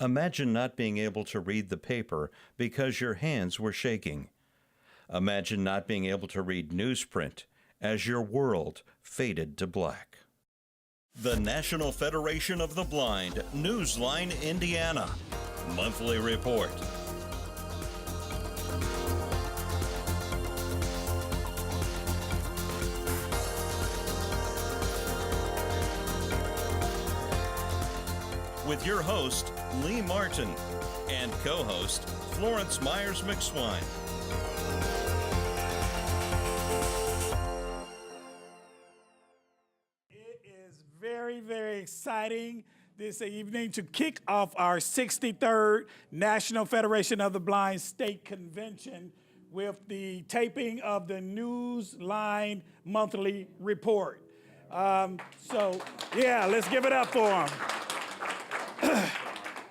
Imagine not being able to read the paper because your hands were shaking. Imagine not being able to read newsprint as your world faded to black. The National Federation of the Blind, Newsline, Indiana. Monthly Report. With your host, Lee Martin, and co-host, Florence Myers-McSwine. It is very, very exciting this evening to kick off our 63rd National Federation of the Blind State Convention with the taping of the Newsline Monthly Report. Let's give it up for them.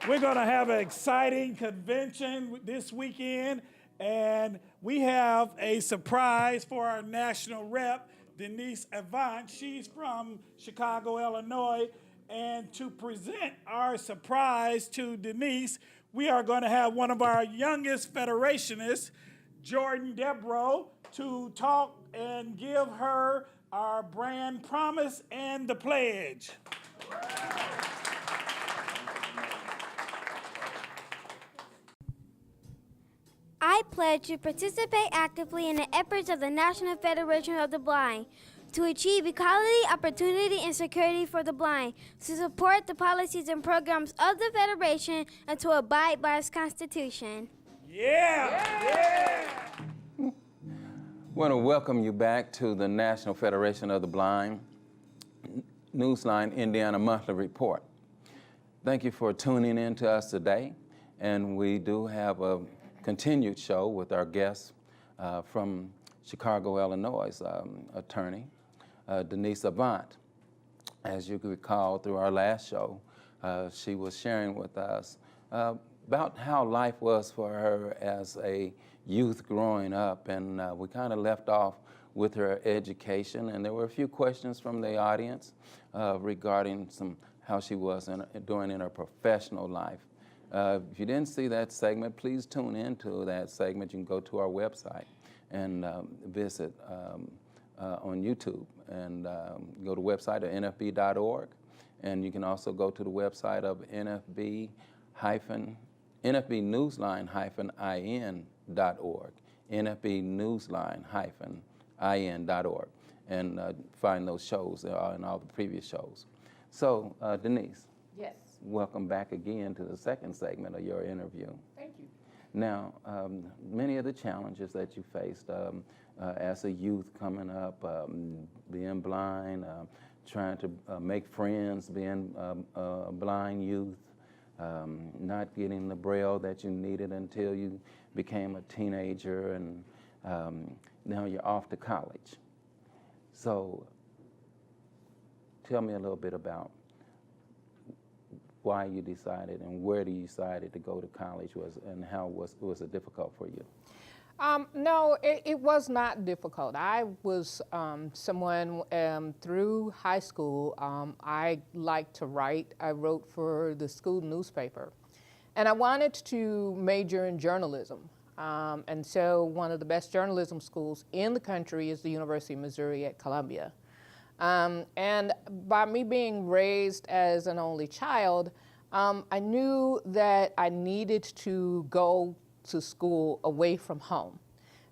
We're going to have an exciting convention this weekend, and we have a surprise for our national rep, Denise Avant. She's from Chicago, Illinois, and to present our surprise to Denise, we are going to have one of our youngest federationists, Jordan Debro, to talk and give her our brand promise and the pledge. I pledge to participate actively in the efforts of the National Federation of the Blind to achieve equality, opportunity, and security for the blind, to support the policies and programs of the Federation, and to abide by its Constitution. Yeah! I want to welcome you back to the National Federation of the Blind Newsline Indiana Monthly Report. Thank you for tuning in to us today, and we do have a continued show with our guest from Chicago, Illinois, attorney, Denise Avant. As you can recall through our last show, she was sharing with us about how life was for her as a youth growing up, and we kind of left off with her education, and there were a few questions from the audience regarding how she was doing in her professional life. If you didn't see that segment, please tune into that segment. You can go to our website and visit on YouTube, and go to the website of nfb.org, and you can also go to the website of nfbnewsline-in.org, nfbnewsline-in.org, and find those shows and all the previous shows. So, Denise. Yes. Welcome back again to the second segment of your interview. Thank you. Now, many of the challenges that you faced as a youth coming up, being blind, trying to make friends, being a blind youth, not getting the braille that you needed until you became a teenager, and now you're off to college. So tell me a little bit about why you decided and where you decided to go to college and how was it difficult for you? No, it was not difficult. I was someone through high school, I liked to write. I wrote for the school newspaper, and I wanted to major in journalism. And so one of the best journalism schools in the country is the University of Missouri at Columbia. And by me being raised as an only child, I knew that I needed to go to school away from home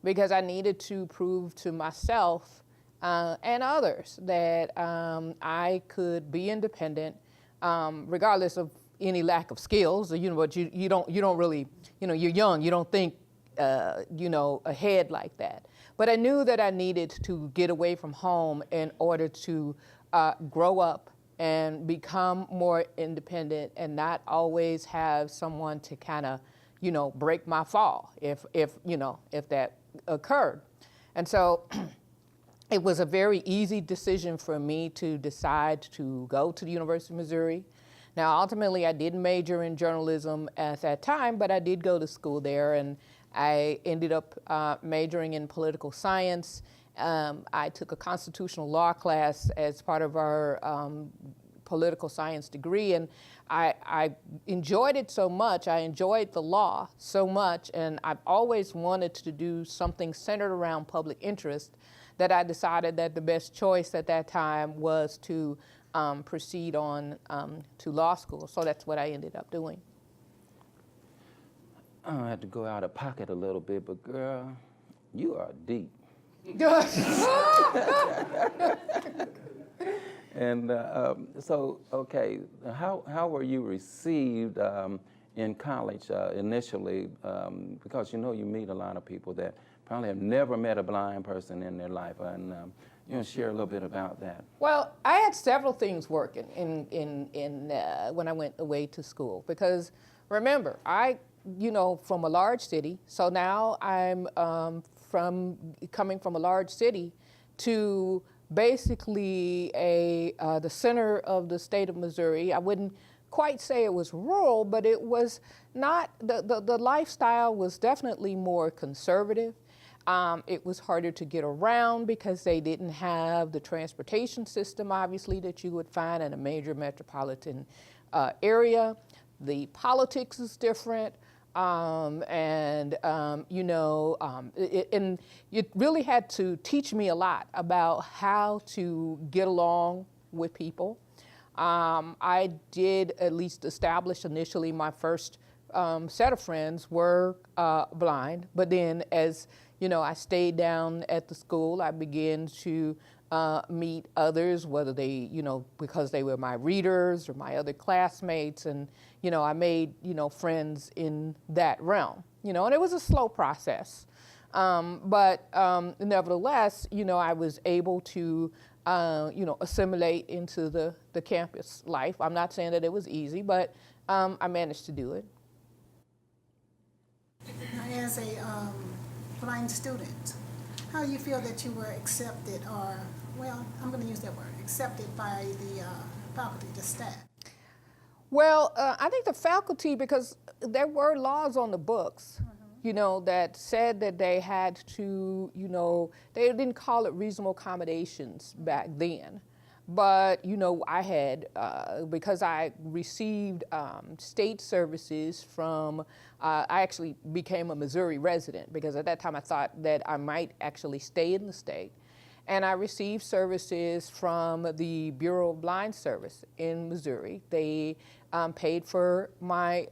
because I needed to prove to myself and others that I could be independent regardless of any lack of skills. But you don't really, you're young, you don't think ahead like that. But I knew that I needed to get away from home in order to grow up and become more independent and not always have someone to kind of, break my fall if that occurred. And so it was a very easy decision for me to decide to go to the University of Missouri. Now, ultimately, I didn't major in journalism at that time, but I did go to school there, and I ended up majoring in political science. I took a constitutional law class as part of our political science degree, and I enjoyed it so much. I enjoyed the law so much, and I've always wanted to do something centered around public interest, that I decided that the best choice at that time was to proceed on to law school. So that's what I ended up doing. I had to go out of pocket a little bit, but girl, you are deep. And so, okay, how were you received in college initially? Because you know you meet a lot of people that probably have never met a blind person in their life, and you know, share a little bit about that. Well, I had several things working when I went away to school, because remember, you know, from a large city, so now I'm coming from a large city to basically the center of the state of Missouri. I wouldn't quite say it was rural, but it was not, the lifestyle was definitely more conservative. It was harder to get around because they didn't have the transportation system, obviously, that you would find in a major metropolitan area. The politics is different. You know, and it really had to teach me a lot about how to get along with people. I did at least establish initially my first set of friends were blind, but then as you know, I stayed down at the school, I began to meet others, whether they, you know, because they were my readers or my other classmates, and you know, I made, you know, friends in that realm, you know, and it was a slow process. But nevertheless, you know, I was able to, you know, assimilate into the campus life. I'm not saying that it was easy, but I managed to do it. As a blind student, how do you feel that you were accepted, or, well, I'm going to use that word, accepted by the faculty, the staff? Well, I think the faculty, because there were laws on the books, you know, that said that they had to, you know, they didn't call it reasonable accommodations back then. But, you know, I had, because I received state services from, I actually became a Missouri resident, because at that time I thought that I might actually stay in the state. And I received services from the Bureau of Blind Service in Missouri. They paid for my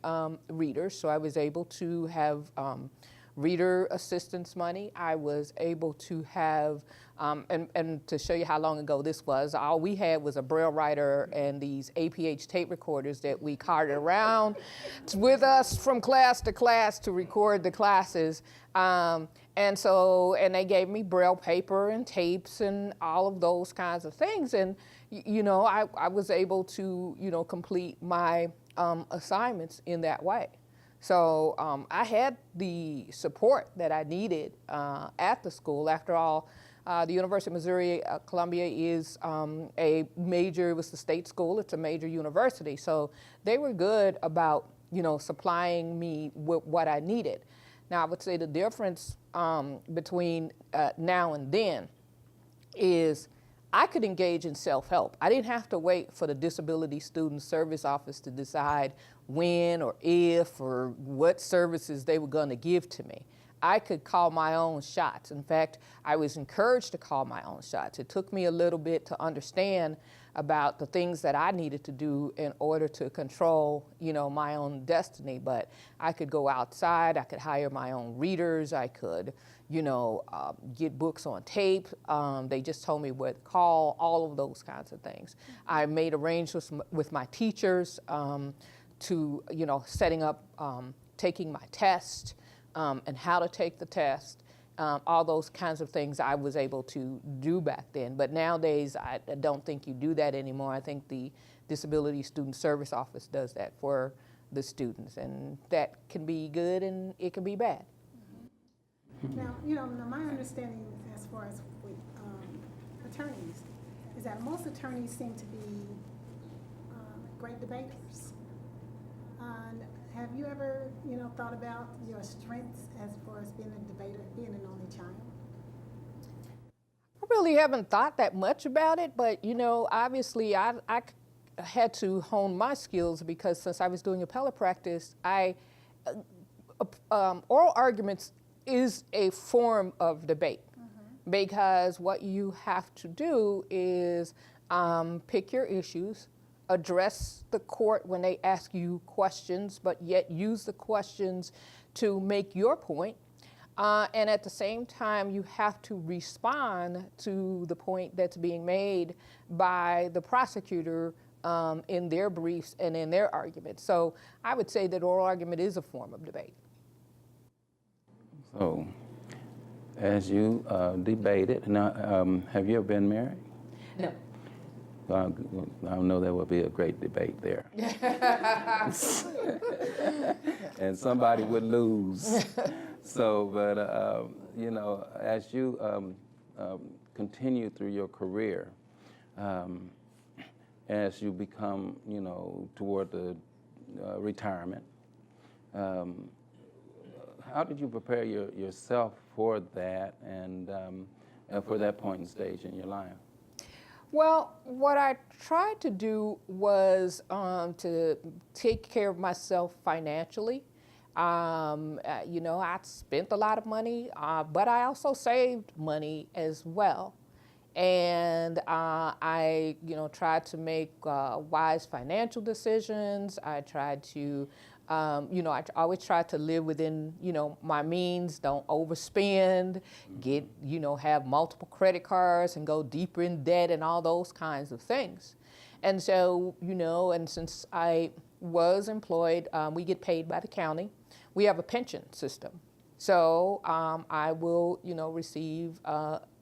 readers, so I was able to have reader assistance money. I was able to have, and to show you how long ago this was, all we had was a Braille writer and these APH tape recorders that we carted around with us from class to class to record the classes. And they gave me Braille paper and tapes and all of those kinds of things. And, you know, I was able to, you know, complete my assignments in that way. So I had the support that I needed at the school. After all, the University of Missouri Columbia is a major, it was the state school, it's a major university. So they were good about, you know, supplying me with what I needed. Now, I would say the difference between now and then is I could engage in self-help. I didn't have to wait for the Disability Student Service Office to decide when or if or what services they were going to give to me. I could call my own shots. In fact, I was encouraged to call my own shots. It took me a little bit to understand about the things that I needed to do in order to control, you know, my own destiny. But I could go outside, I could hire my own readers, I could, you know, get books on tape. They just told me where to call, all of those kinds of things. I made arrangements with my teachers to, you know, setting up, taking my test and how to take the test. All those kinds of things I was able to do back then. But nowadays, I don't think you do that anymore. I think the Disability Student Service Office does that for the students, and that can be good and it can be bad. Mm-hmm. Now, you know, my understanding as far as with attorneys is that most attorneys seem to be great debaters. Have you ever, you know, thought about your strengths as far as being a debater, being an only child? I really haven't thought that much about it, but you know, obviously I had to hone my skills because since I was doing appellate practice, oral arguments is a form of debate because what you have to do is pick your issues, address the court when they ask you questions, but yet use the questions to make your point. And at the same time, you have to respond to the point that's being made by the prosecutor in their briefs and in their arguments. So I would say that oral argument is a form of debate. So, as you debated, now, have you ever been married? No. I know there will be a great debate there. And somebody would lose. So, but, you know, as you continue through your career, as you become, you know, toward the retirement, how did you prepare yourself for that and for that point and stage in your life? Well, what I tried to do was to take care of myself financially. You know, I spent a lot of money, but I also saved money as well. And I, you know, tried to make wise financial decisions. I tried to, you know, I always tried to live within, you know, my means, don't overspend, get, you know, have multiple credit cards and go deeper in debt and all those kinds of things. And so, you know, and since I was employed, we get paid by the county. We have a pension system. So I will, you know, receive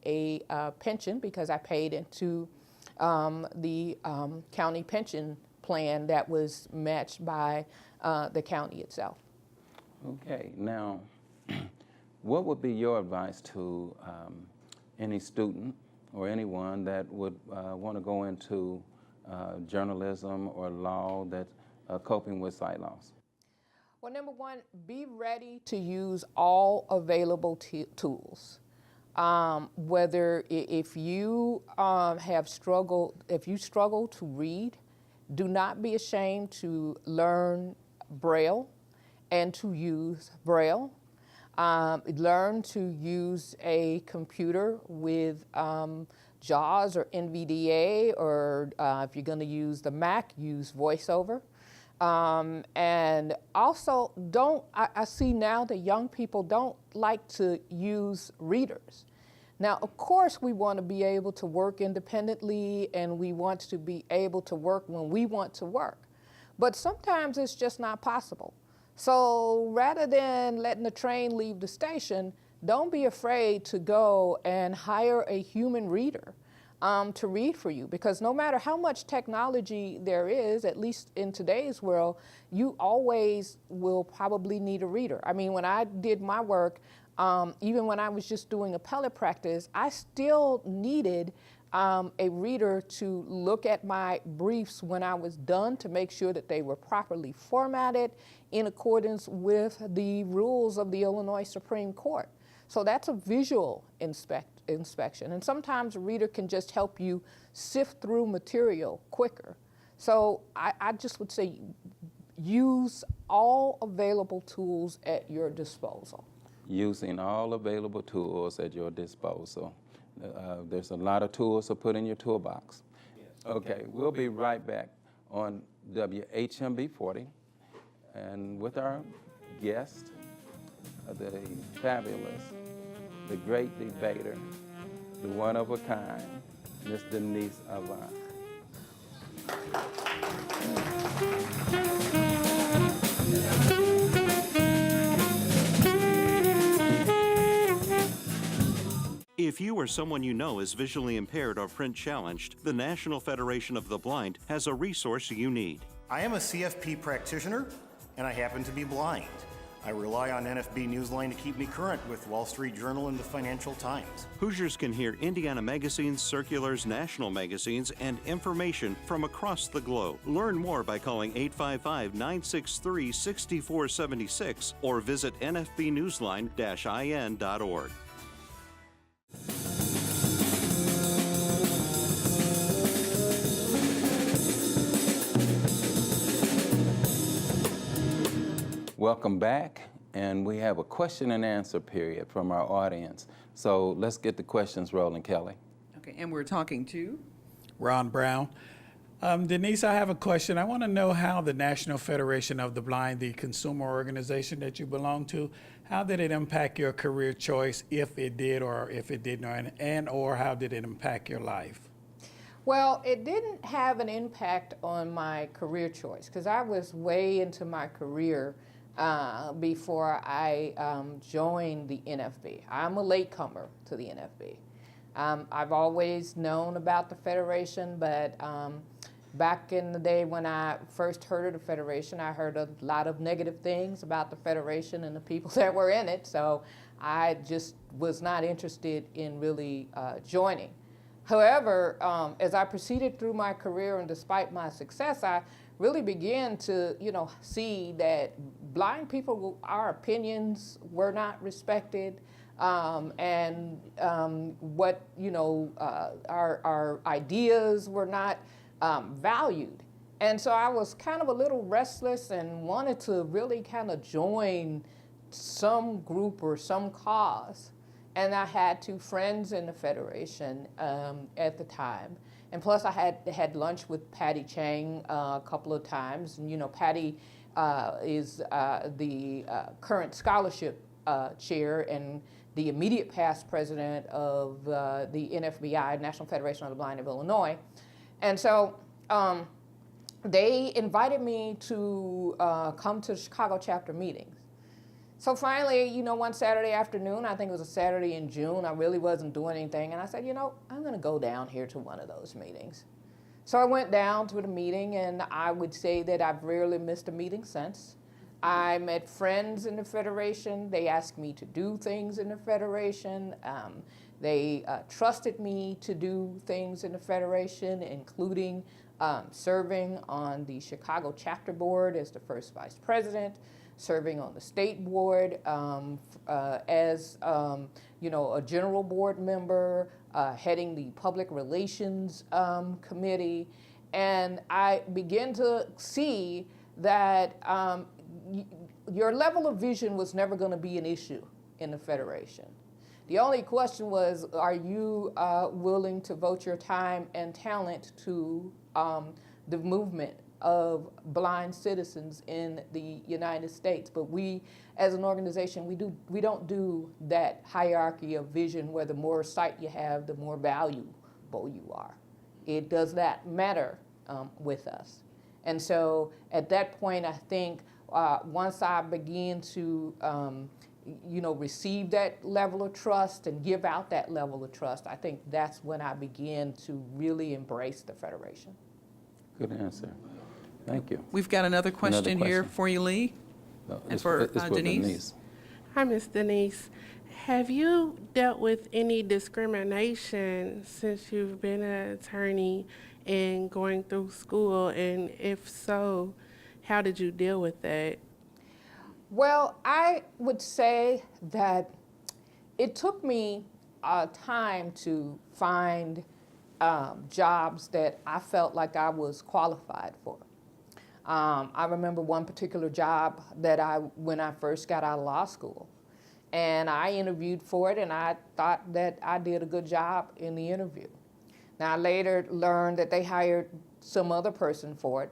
a pension because I paid into the county pension plan that was matched by the county itself. Okay, now, what would be your advice to any student or anyone that would want to go into journalism or law that's coping with sight loss? Well, number one, be ready to use all available tools. Whether if you if you struggle to read, do not be ashamed to learn Braille and to use Braille. Learn to use a computer with JAWS or NVDA, or if you're going to use the Mac, use VoiceOver. And also, I see now that young people don't like to use readers. Now, of course, we want to be able to work independently and we want to be able to work when we want to work. But sometimes it's just not possible. So rather than letting the train leave the station, don't be afraid to go and hire a human reader to read for you, because no matter how much technology there is, at least in today's world, you always will probably need a reader. I mean, when I did my work, even when I was just doing appellate practice, I still needed a reader to look at my briefs when I was done to make sure that they were properly formatted in accordance with the rules of the Illinois Supreme Court. So that's a visual inspection. And sometimes a reader can just help you sift through material quicker. So I just would say use all available tools at your disposal. Using all available tools at your disposal. There's a lot of tools to put in your toolbox. Okay, we'll be right back on WHMB 40 and with our guest, the fabulous, the great debater, the one of a kind, Miss Denise Avant. If you or someone you know is visually impaired or print challenged, the National Federation of the Blind has a resource you need. I am a CFP practitioner, and I happen to be blind. I rely on NFB Newsline to keep me current with Wall Street Journal and the Financial Times. Hoosiers can hear Indiana magazines, circulars, national magazines, and information from across the globe. Learn more by calling 855-963-6476 or visit nfbnewsline-in.org. Welcome back, and we have a question and answer period from our audience. So let's get the questions rolling, Kelly. Okay, and we're talking to? Ron Brown. Denise, I have a question. I want to know how the National Federation of the Blind, the consumer organization that you belong to, how did it impact your career choice, if it did or if it didn't, and or how did it impact your life? Well, it didn't have an impact on my career choice because I was way into my career before I joined the NFB. I'm a latecomer to the NFB. I've always known about the Federation, but back in the day when I first heard of the Federation, I heard a lot of negative things about the Federation and the people that were in it, so I just was not interested in really joining. However, as I proceeded through my career and despite my success, I really began to, see that blind people, our opinions were not respected, and what, our ideas were not valued. And so I was kind of a little restless and wanted to really kind of join some group or some cause. And I had 2 friends in the Federation at the time. And plus I had lunch with Patty Chang a couple of times. And Patty is the current scholarship chair and the immediate past president of the NFBI, National Federation of the Blind of Illinois. And so they invited me to come to the Chicago chapter meetings. So finally, one Saturday afternoon, I think it was a Saturday in June, I really wasn't doing anything, and I said, I'm going to go down here to one of those meetings. So I went down to the meeting, and I would say that I've rarely missed a meeting since. I met friends in the Federation. They asked me to do things in the Federation. They trusted me to do things in the Federation, including serving on the Chicago chapter board as the first vice president, serving on the state board as a general board member, heading the public relations committee. And I began to see that your level of vision was never going to be an issue in the Federation. The only question was, are you willing to vote your time and talent to the movement of blind citizens in the United States? But we, as an organization, we don't do that hierarchy of vision where the more sight you have, the more valuable you are. It does not matter with us. And so at that point, I think once I began to receive that level of trust and give out that level of trust, I think that's when I began to really embrace the Federation. Good answer. Thank you. We've got another question here for you, Lee, and for Denise. Hi, Ms. Denise. Have you dealt with any discrimination since you've been an attorney and going through school? And if so, how did you deal with that? Well, I would say that it took me time to find jobs that I felt like I was qualified for. I remember one particular job that when I first got out of law school, and I interviewed for it, and I thought that I did a good job in the interview. Now, I later learned that they hired some other person for it,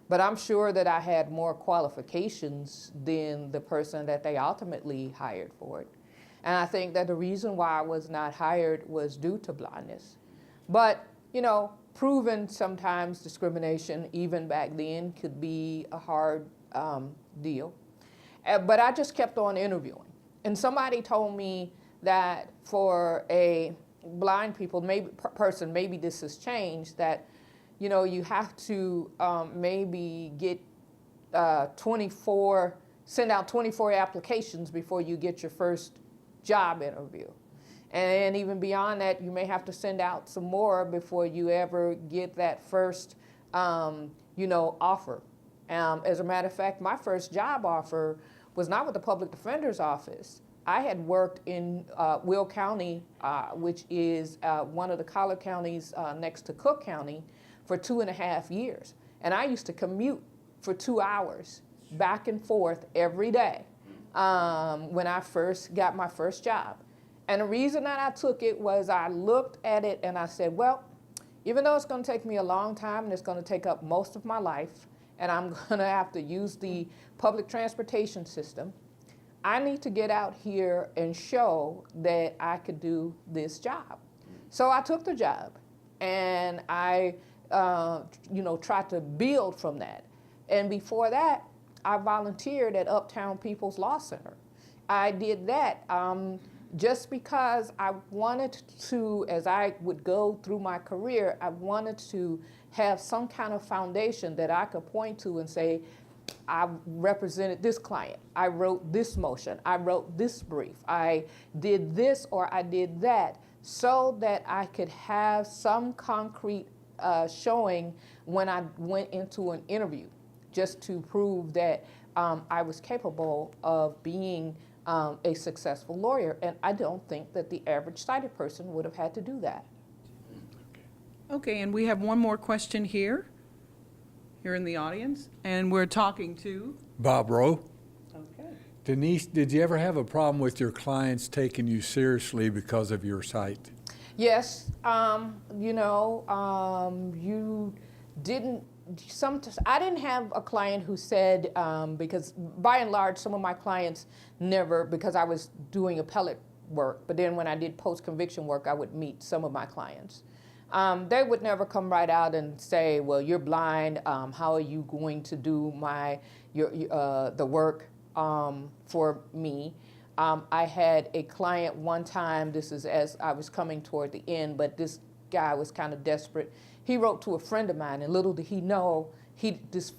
but I'm sure that I had more qualifications than the person that they ultimately hired for it. And I think that the reason why I was not hired was due to blindness. But, proven sometimes discrimination, even back then, could be a hard deal. But I just kept on interviewing. And somebody told me that for a blind person, maybe this has changed, that you have to maybe get send out 24 applications before you get your first job interview. And even beyond that, you may have to send out some more before you ever get that first, offer. As a matter of fact, my first job offer was not with the Public Defender's Office. I had worked in Will County, which is one of the collar counties next to Cook County, for 2.5 years. And I used to commute for 2 hours back and forth every day when I first got my first job. And the reason that I took it was I looked at it and I said, well, even though it's going to take me a long time and it's going to take up most of my life, and I'm going to have to use the public transportation system, I need to get out here and show that I could do this job. So I took the job, and I tried to build from that. And before that, I volunteered at Uptown People's Law Center. I did that just because I wanted to, as I would go through my career, I wanted to have some kind of foundation that I could point to and say, I represented this client, I wrote this motion, I wrote this brief, I did this or I did that, so that I could have some concrete showing when I went into an interview, just to prove that I was capable of being a successful lawyer. And I don't think that the average sighted person would have had to do that. Okay, and we have one more question here in the audience, and we're talking to Bob Rowe. Okay. Denise, did you ever have a problem with your clients taking you seriously because of your sight? Yes, you didn't. I didn't have a client who said, because by and large, some of my clients never, because I was doing appellate work, but then when I did post-conviction work, I would meet some of my clients. They would never come right out and say, well, you're blind, how are you going to do the work for me? I had a client one time, this is as I was coming toward the end, but this guy was kind of desperate. He wrote to a friend of mine, and little did he know, this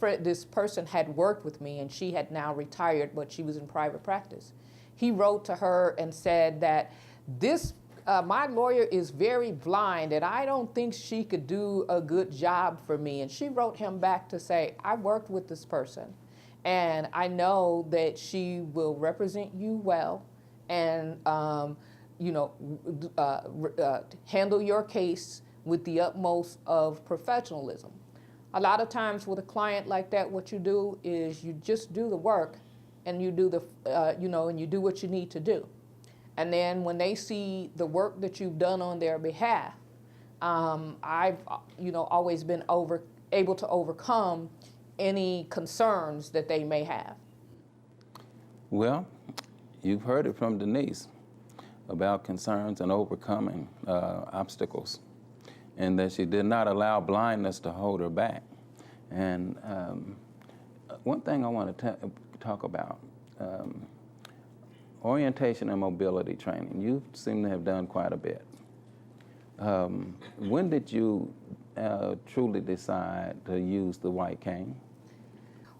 person had worked with me, and she had now retired, but she was in private practice. He wrote to her and said that my lawyer is very blind, and I don't think she could do a good job for me. And she wrote him back to say, I worked with this person, and I know that she will represent you well and handle your case with the utmost of professionalism. A lot of times with a client like that, what you do is you just do the work, and you do and you do what you need to do. And then when they see the work that you've done on their behalf, I've always been able to overcome any concerns that they may have. Well, you've heard it from Denise about concerns and overcoming obstacles, and that she did not allow blindness to hold her back. And one thing I want to talk about, orientation and mobility training. You seem to have done quite a bit. When did you truly decide to use the white cane?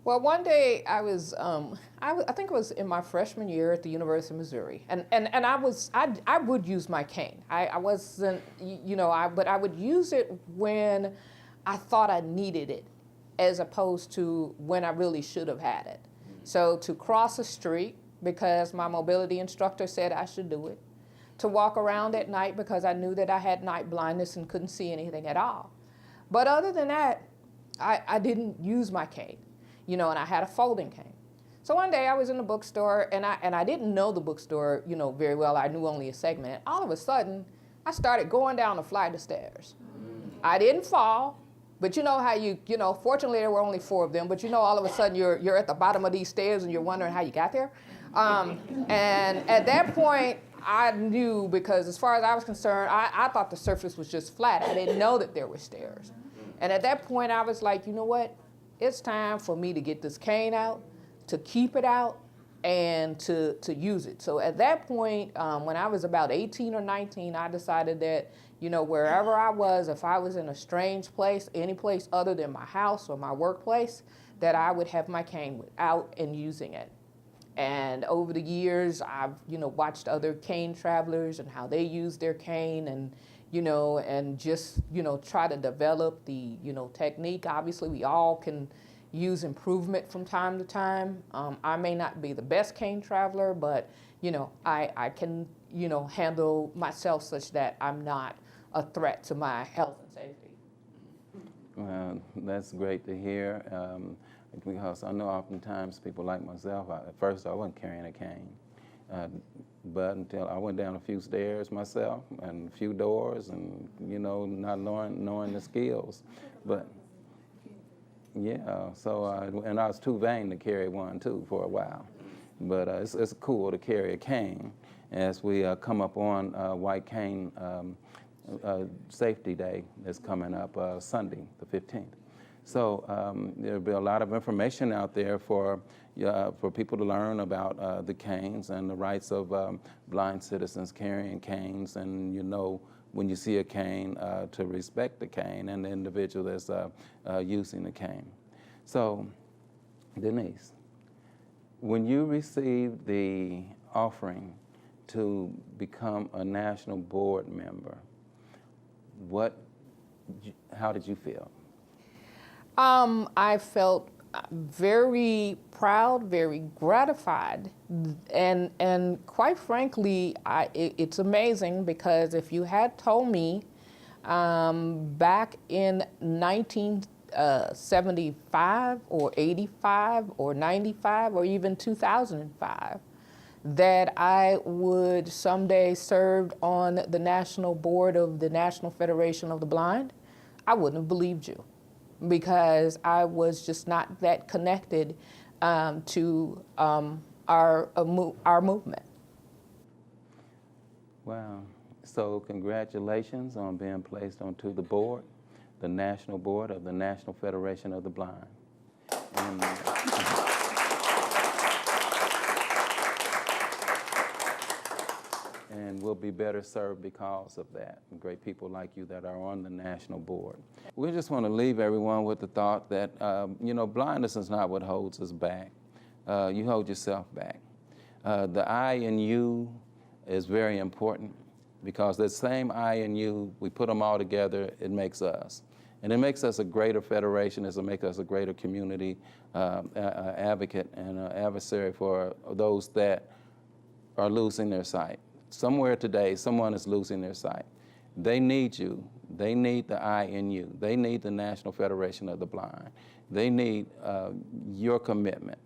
Well, one day I was, I think it was in my freshman year at the University of Missouri, and I would use my cane. I wasn't, but I would use it when I thought I needed it, as opposed to when I really should have had it. So to cross a street, because my mobility instructor said I should do it. To walk around at night because I knew that I had night blindness and couldn't see anything at all. But other than that, I didn't use my cane, and I had a folding cane. So one day I was in the bookstore, and I didn't know the bookstore, very well. I knew only a segment. All of a sudden, I started going down a flight of stairs. I didn't fall, but you know how fortunately there were only 4 of them, but all of a sudden you're at the bottom of these stairs and you're wondering how you got there. And at that point, I knew, because as far as I was concerned, I thought the surface was just flat. I didn't know that there were stairs. And at that point, I was like, you know what? It's time for me to get this cane out, to keep it out, and to use it. So at that point, when I was about 18 or 19, I decided that, wherever I was, if I was in a strange place, any place other than my house or my workplace, that I would have my cane out and using it. And over the years, I've, watched other cane travelers and how they use their cane, and, and just, try to develop the, technique. Obviously, we all can use improvement from time to time. I may not be the best cane traveler, but, I can, handle myself such that I'm not a threat to my health and safety. Well, that's great to hear. because I know oftentimes people like myself, at first I wasn't carrying a cane, but until I went down a few stairs myself and a few doors and, you know, not knowing the skills. But yeah, so, and I was too vain to carry one too for a while. But it's cool to carry a cane as we come up on White Cane Safety Day that's coming up Sunday, the 15th. So there'll be a lot of information out there for people to learn about the canes and the rights of blind citizens carrying canes, and you know, when you see a cane, to respect the cane and the individual that's using the cane. So, Denise, when you received the offering to become a national board member, how did you feel? I felt very proud, very gratified, and quite frankly, it's amazing because if you had told me back in 1975 or 85 or 95 or even 2005 that I would someday serve on the national board of the National Federation of the Blind, I wouldn't have believed you, because I was just not that connected to our movement. Wow. So congratulations on being placed onto the board, the national board of the National Federation of the Blind. And we'll be better served because of that. Great people like you that are on the national board. We just want to leave everyone with the thought that, you know, blindness is not what holds us back. You hold yourself back. The I in you is very important, because that same I in you, we put them all together, it makes us. And it makes us a greater federation, it makes us a greater community advocate and adversary for those that are losing their sight. Somewhere today, someone is losing their sight. They need you. They need the I in you. They need the National Federation of the Blind. They need your commitment,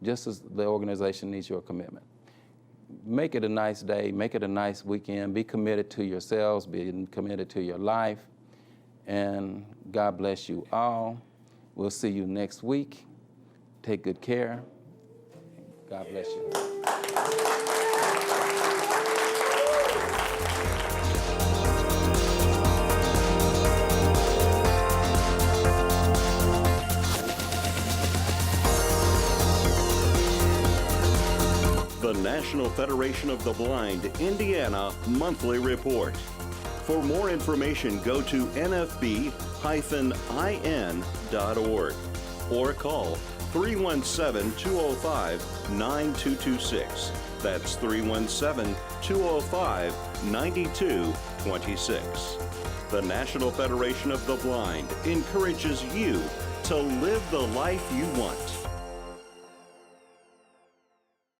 just as the organization needs your commitment. Make it a nice day. Make it a nice weekend. Be committed to yourselves. Be committed to your life. And God bless you all. We'll see you next week. Take good care. God bless you. The National Federation of the Blind Indiana Monthly Report. For more information, go to nfb-in.org or call 317-205-9226. That's 317-205-9226. The National Federation of the Blind encourages you to live the life you want.